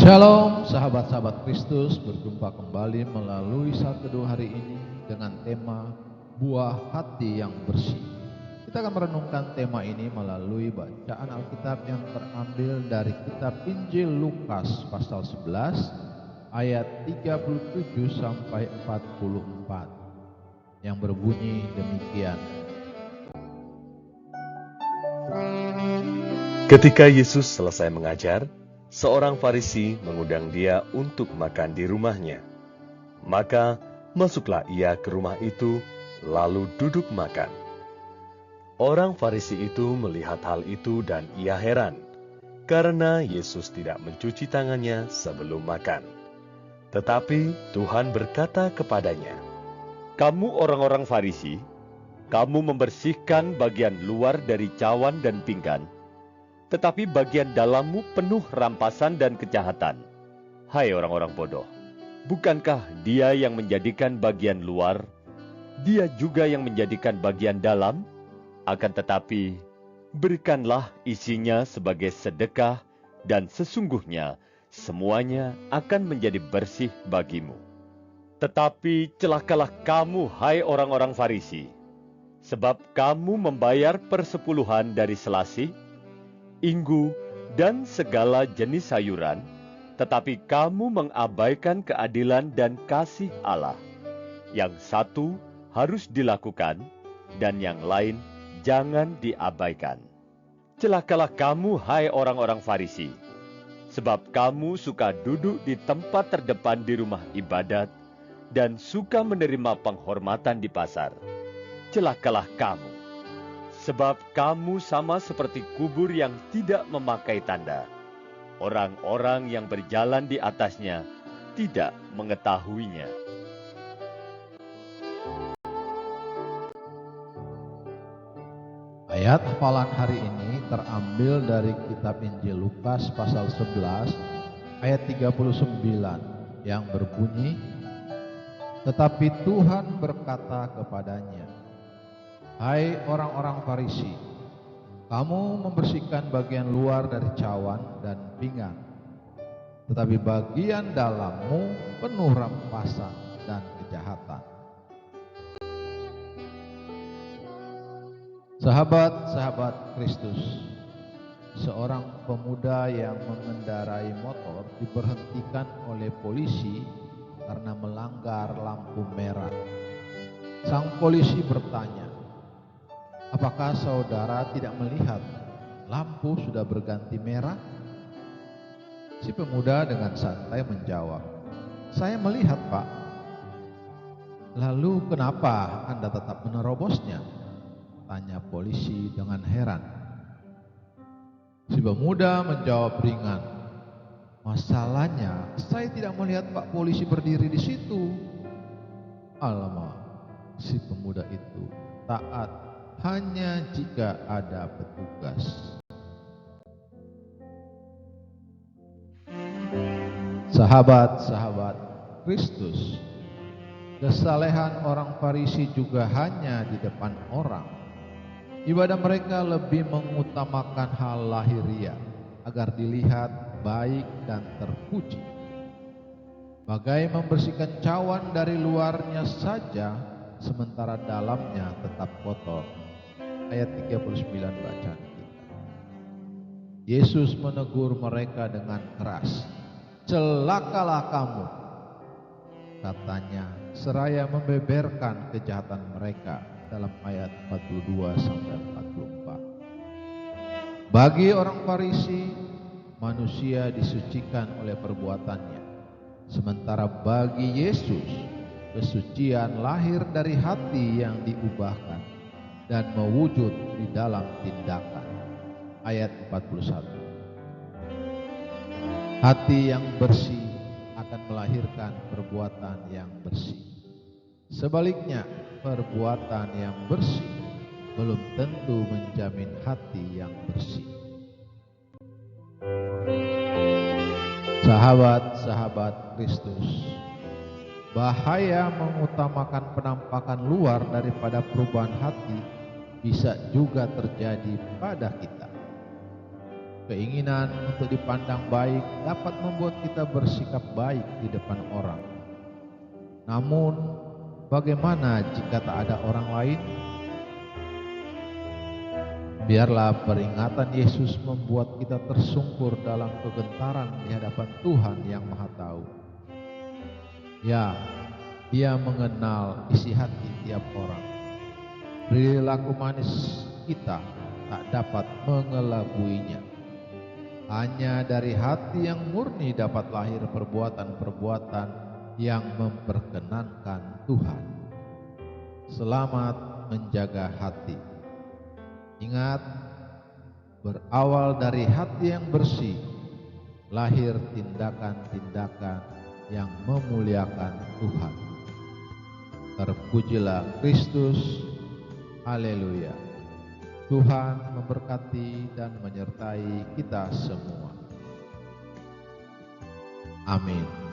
Shalom sahabat-sahabat Kristus, berjumpa kembali melalui saat teduh hari ini dengan tema buah hati yang bersih. Kita akan merenungkan tema ini melalui bacaan Alkitab yang terambil dari kitab Injil Lukas pasal 11 ayat 37 sampai 44 yang berbunyi demikian. Ketika Yesus selesai mengajar, seorang Farisi mengundang dia untuk makan di rumahnya. Maka masuklah ia ke rumah itu, lalu duduk makan. Orang Farisi itu melihat hal itu dan ia heran, karena Yesus tidak mencuci tangannya sebelum makan. Tetapi Tuhan berkata kepadanya, "Kamu orang-orang Farisi, kamu membersihkan bagian luar dari cawan dan pinggan, tetapi bagian dalammu penuh rampasan dan kejahatan. Hai orang-orang bodoh, bukankah Dia yang menjadikan bagian luar, Dia juga yang menjadikan bagian dalam? Akan tetapi, berikanlah isinya sebagai sedekah, dan sesungguhnya semuanya akan menjadi bersih bagimu. Tetapi celakalah kamu, hai orang-orang Farisi, sebab kamu membayar persepuluhan dari selasih, inggu, dan segala jenis sayuran, tetapi kamu mengabaikan keadilan dan kasih Allah. Yang satu harus dilakukan, dan yang lain jangan diabaikan. Celakalah kamu, hai orang-orang Farisi, sebab kamu suka duduk di tempat terdepan di rumah ibadat, dan suka menerima penghormatan di pasar. Celakalah kamu, sebab kamu sama seperti kubur yang tidak memakai tanda. Orang-orang yang berjalan di atasnya tidak mengetahuinya." Ayat hafalan hari ini terambil dari kitab Injil Lukas pasal 11 ayat 39 yang berbunyi, "Tetapi Tuhan berkata kepadanya, hai orang-orang Farisi, kamu membersihkan bagian luar dari cawan dan pinggan, tetapi bagian dalammu penuh rampasan dan kejahatan." Sahabat-sahabat Kristus, seorang pemuda yang mengendarai motor diberhentikan oleh polisi karena melanggar lampu merah. Sang polisi bertanya, "Apakah saudara tidak melihat lampu sudah berganti merah?" Si pemuda dengan santai menjawab, "Saya melihat, Pak." "Lalu kenapa Anda tetap menerobosnya?" tanya polisi dengan heran. Si pemuda menjawab ringan, "Masalahnya saya tidak melihat Pak polisi berdiri di situ." Alamak, si pemuda itu taat hanya jika ada petugas. Sahabat-sahabat Kristus, kesalehan orang Farisi juga hanya di depan orang. Ibadah mereka lebih mengutamakan hal lahiriah agar dilihat baik dan terpuji. Bagai membersihkan cawan dari luarnya saja, sementara dalamnya tetap kotor. Ayat 39 bacaan kita. Yesus menegur mereka dengan keras, "Celakalah kamu," katanya, seraya membeberkan kejahatan mereka dalam ayat 42 sampai 44. Bagi orang Farisi, manusia disucikan oleh perbuatannya, sementara bagi Yesus, kesucian lahir dari hati yang diubahkan dan mewujud di dalam tindakan. Ayat 41. Hati yang bersih akan melahirkan perbuatan yang bersih. Sebaliknya, perbuatan yang bersih belum tentu menjamin hati yang bersih. Sahabat-sahabat Kristus, bahaya mengutamakan penampakan luar daripada perubahan hati bisa juga terjadi pada kita. Keinginan untuk dipandang baik dapat membuat kita bersikap baik di depan orang. Namun, bagaimana jika tak ada orang lain? Biarlah peringatan Yesus membuat kita tersungkur dalam kegentaran di hadapan Tuhan yang Maha Tahu. Ya, Dia mengenal isi hati tiap orang. Perilaku manis kita tak dapat mengelabuinya. Hanya dari hati yang murni dapat lahir perbuatan-perbuatan yang memperkenankan Tuhan. Selamat menjaga hati. Ingat, berawal dari hati yang bersih, lahir tindakan-tindakan yang memuliakan Tuhan. Terpujilah Kristus. Haleluya. Tuhan memberkati dan menyertai kita semua. Amin.